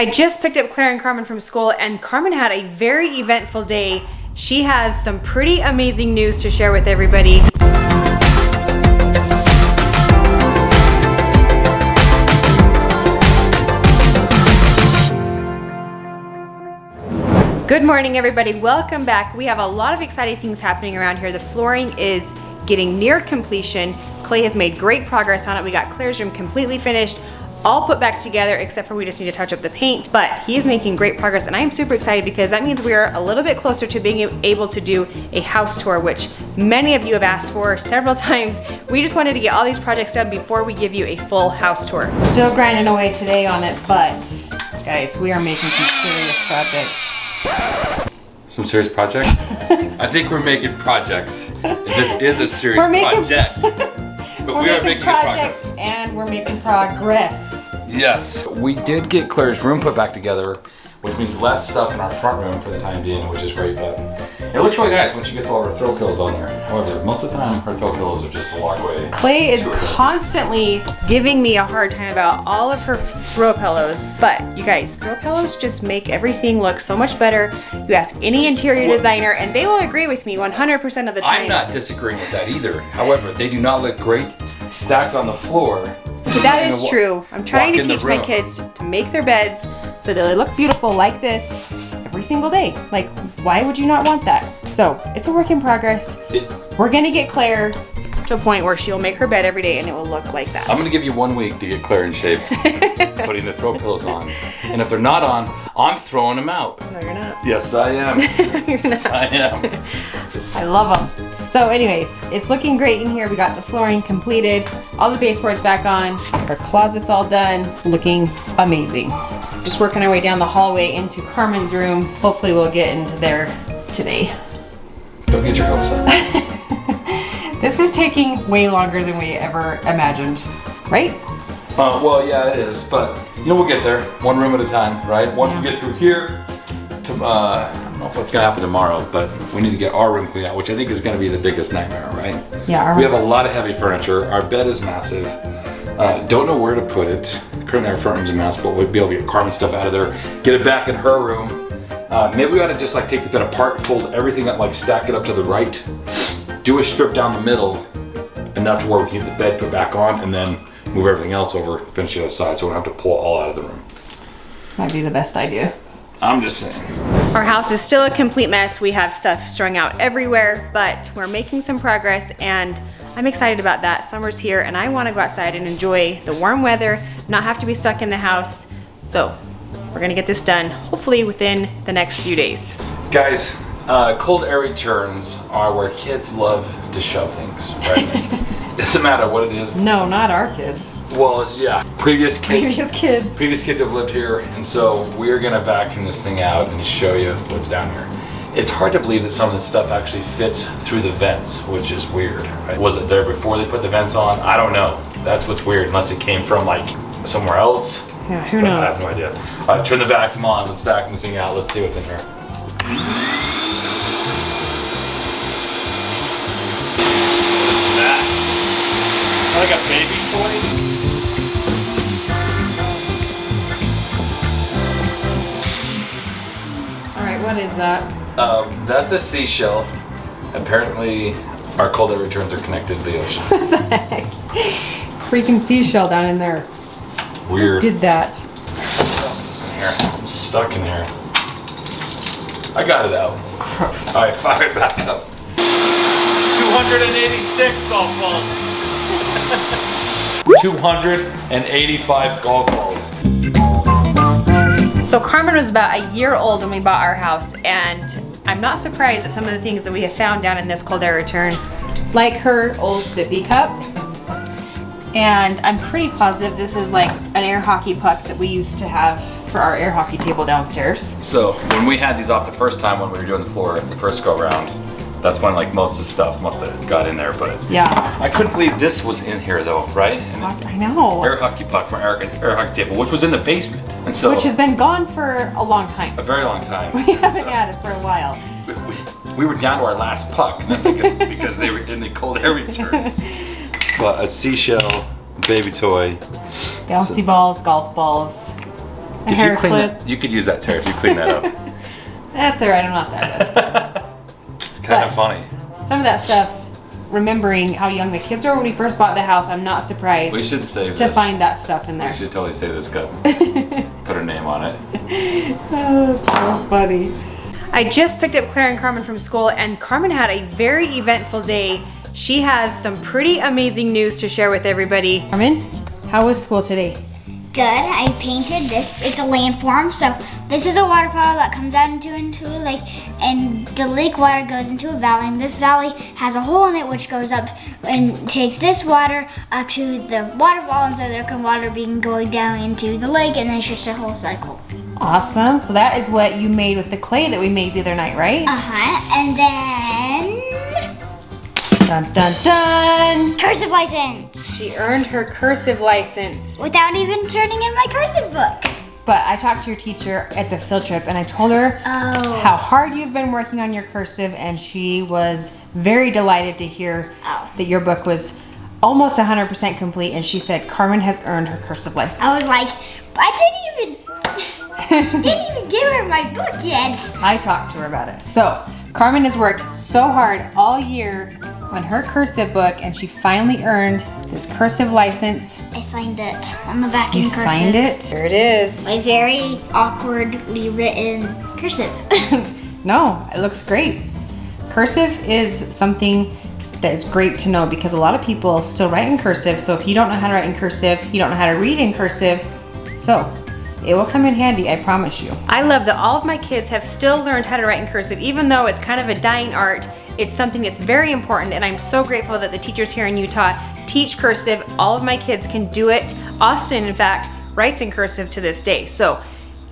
I just picked up Claire and Carmen from school, and Carmen had a very eventful day. She has some pretty amazing news to share with everybody. Good morning, everybody. Welcome back. We have a lot of exciting things happening around here. The flooring is getting near completion. Clay has made great progress on it. We got Claire's room completely finished, all put back together, except for we just need to touch up the paint, but he is making great progress, and I am super excited because that means we are a little bit closer to being able to do a house tour, which many of you have asked for several times. We just wanted to get all these projects done before we give you a full house tour. Still grinding away today on it, but guys, we are making some serious projects. Some serious projects? I think we're making projects. This is a serious project. But we are making progress. And we're making progress. Yes. We did get Claire's room put back together, which means less stuff in our front room for the time being, which is great, but it looks really nice when she gets all of her throw pillows on there. However, most of the time her throw pillows are just a walk away. Clay is constantly giving me a hard time about all of her throw pillows, but you guys, throw pillows just make everything look so much better. You ask any interior designer and they will agree with me 100% of the time. I'm not disagreeing with that either. However, they do not look great stacked on the floor. That is true. I'm trying to teach my kids to make their beds so that they look beautiful like this every single day. Like, why would you not want that? So, it's a work in progress. We're gonna get Claire to a point where she'll make her bed every day and it will look like that. I'm gonna give you 1 week to get Claire in shape, putting the throw pillows on. And if they're not on, I'm throwing them out. No, you're not. Yes, I am. You're not. Yes, I am. I love them. So anyways, it's looking great in here. We got the flooring completed, all the baseboards back on, our closet's all done, looking amazing. Just working our way down the hallway into Carmen's room. Hopefully we'll get into there today. Don't get your hopes up. This is taking way longer than we ever imagined, right? Well, yeah, it is, but you know, we'll get there, one room at a time, right? Once we get through here, I don't know if what's gonna happen tomorrow, but we need to get our room cleaned out, which I think is gonna be the biggest nightmare, right? Yeah. We have a lot of heavy furniture. Our bed is massive. Don't know where to put it. Currently our front room's a mess, but we'll be able to get Carmen's stuff out of there, get it back in her room. Maybe we ought to just like take the bed apart, fold everything up, like stack it up to the right, do a strip down the middle, enough to where we can get the bed put back on, and then move everything else over, finish it aside, so we don't have to pull it all out of the room. Might be the best idea. I'm just saying. Our house is still a complete mess. We have stuff strung out everywhere, but we're making some progress and I'm excited about that. Summer's here and I want to go outside and enjoy the warm weather, not have to be stuck in the house. So we're gonna get this done, hopefully within the next few days. Guys, cold air returns are where kids love to shove things, right? It doesn't matter what it is. No, not our kids. Well, it's, yeah, previous kids have lived here, and so we're gonna vacuum this thing out and show you what's down here. It's hard to believe that some of this stuff actually fits through the vents, which is weird. Right? Was it there before they put the vents on? I don't know. That's what's weird, unless it came from like somewhere else. Yeah, who knows? I have no idea. All right, turn the vacuum on. Let's vacuum this thing out. Let's see what's in here. What's that? Like a baby toy? What is that? That's a seashell. Apparently, our cold air returns are connected to the ocean. What the heck? Freaking seashell down in there. Weird. Who did that? What else is in here? Something's stuck in here. I got it out. Gross. All right, fire it back up. 286 golf balls. 285 golf balls. So Carmen was about a year old when we bought our house, and I'm not surprised at some of the things that we have found down in this cold air return, like her old sippy cup. And I'm pretty positive this is like an air hockey puck that we used to have for our air hockey table downstairs. So when we had these off the first time when we were doing the floor, the first go around, that's when like most of the stuff must have got in there, but yeah. I couldn't believe this was in here though, right? And I know. Air hockey puck from air hockey table, which was in the basement, and so which has been gone for a long time. A very long time. We haven't had it for a while. We were down to our last puck. That's because they were in the cold air returns. But a seashell, baby toy, bouncy balls, golf balls. A hair clip. You could use that, Terry, if you clean that up. That's all right, I'm not that desperate. It's kind of funny. Some of that stuff, remembering how young the kids were when we first bought the house, I'm not surprised We should save to this. find that stuff in there. We should totally save this cup. Put her name on it. Oh, that's so funny. I just picked up Claire and Carmen from school, and Carmen had a very eventful day. She has some pretty amazing news to share with everybody. Carmen, how was school today? Good. I painted this. It's a landform. So this is a waterfall that comes out into a lake, and the lake water goes into a valley. And this valley has a hole in it which goes up and takes this water up to the waterfall, and so there can water be going down into the lake, and then it's just a whole cycle. Awesome. So that is what you made with the clay that we made the other night, right? And then Dun dun dun! cursive license. She earned her cursive license. Without even turning in my cursive book. But I talked to your teacher at the field trip, and I told her how hard you've been working on your cursive, and she was very delighted to hear that your book was almost 100% complete, and she said Carmen has earned her cursive license. I was like, I didn't even give her my book yet. I talked to her about it. So Carmen has worked so hard all year on her cursive book, and she finally earned this cursive license. I signed it on the back You in cursive. signed it? There it is. My very awkwardly written cursive. No, it looks great. Cursive is something that is great to know because a lot of people still write in cursive. So if you don't know how to write in cursive, you don't know how to read in cursive. So it will come in handy, I promise you. I love that all of my kids have still learned how to write in cursive, even though it's kind of a dying art. It's something that's very important, and I'm so grateful that the teachers here in Utah teach cursive. All of my kids can do it. Austin, in fact, writes in cursive to this day. So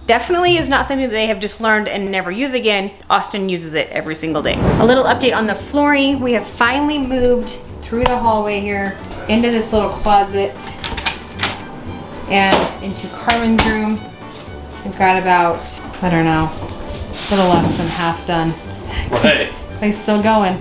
definitely is not something that they have just learned and never use again. Austin uses it every single day. A little update on the flooring. We have finally moved through the hallway here into this little closet and into Carmen's room. We've got about, I don't know, a little less than half done. Right. But he's still going.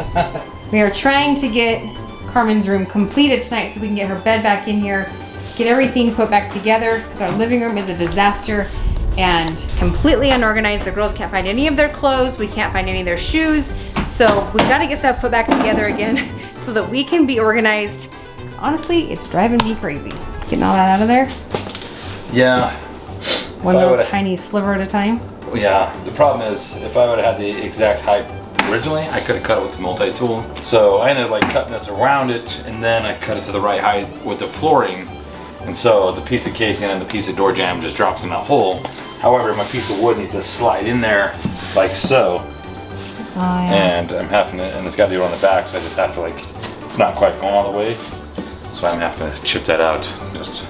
We are trying to get Carmen's room completed tonight so we can get her bed back in here, get everything put back together, because our living room is a disaster and completely unorganized. The girls can't find any of their clothes. We can't find any of their shoes. So we gotta get stuff put back together again so that we can be organized. Honestly, it's driving me crazy. Getting all that out of there. Yeah. One little tiny sliver at a time. Yeah, the problem is if I would have had the exact height originally, I could have cut it with the multi-tool. So I ended up like cutting this around it, and then I cut it to the right height with the flooring. And so the piece of casing and the piece of door jamb just drops in that hole. However, my piece of wood needs to slide in there like so. Oh, yeah. And I'm having to, and it's got to be on the back, so I just have to like, it's not quite going all the way. So I'm having to chip that out, just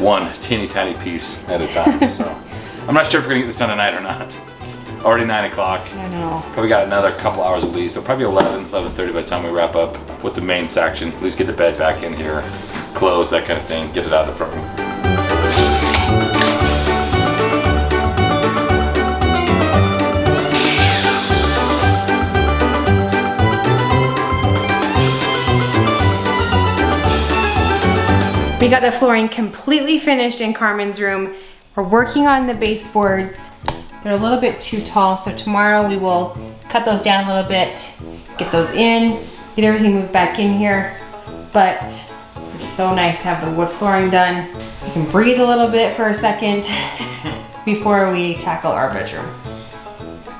one teeny tiny piece at a time. So I'm not sure if we're gonna get this done tonight or not. It's already 9 o'clock. I know. Probably got another couple hours at least, so probably 11:30 by the time we wrap up with the main section. At least get the bed back in here, clothes, that kind of thing, get it out of the front room. We got the flooring completely finished in Carmen's room. We're working on the baseboards. They're a little bit too tall, so tomorrow we will cut those down a little bit, get those in, get everything moved back in here. But it's so nice to have the wood flooring done. You can breathe a little bit for a second before we tackle our bedroom.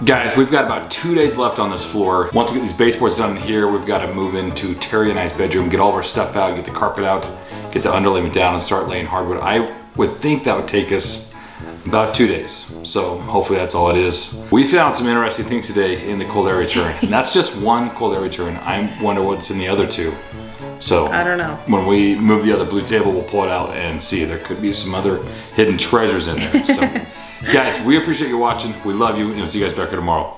Guys, we've got about 2 days left on this floor. Once we get these baseboards done in here, we've got to move into Terry and I's bedroom, get all of our stuff out, get the carpet out, get the underlayment down, and start laying hardwood. I would think that would take us about 2 days. So hopefully that's all it is. We found some interesting things today in the cold air return. And that's just one cold air return. I wonder what's in the other two. So I don't know. When we move the other blue table, we'll pull it out and see. There could be some other hidden treasures in there. So guys, we appreciate you watching. We love you, and we'll see you guys back here tomorrow.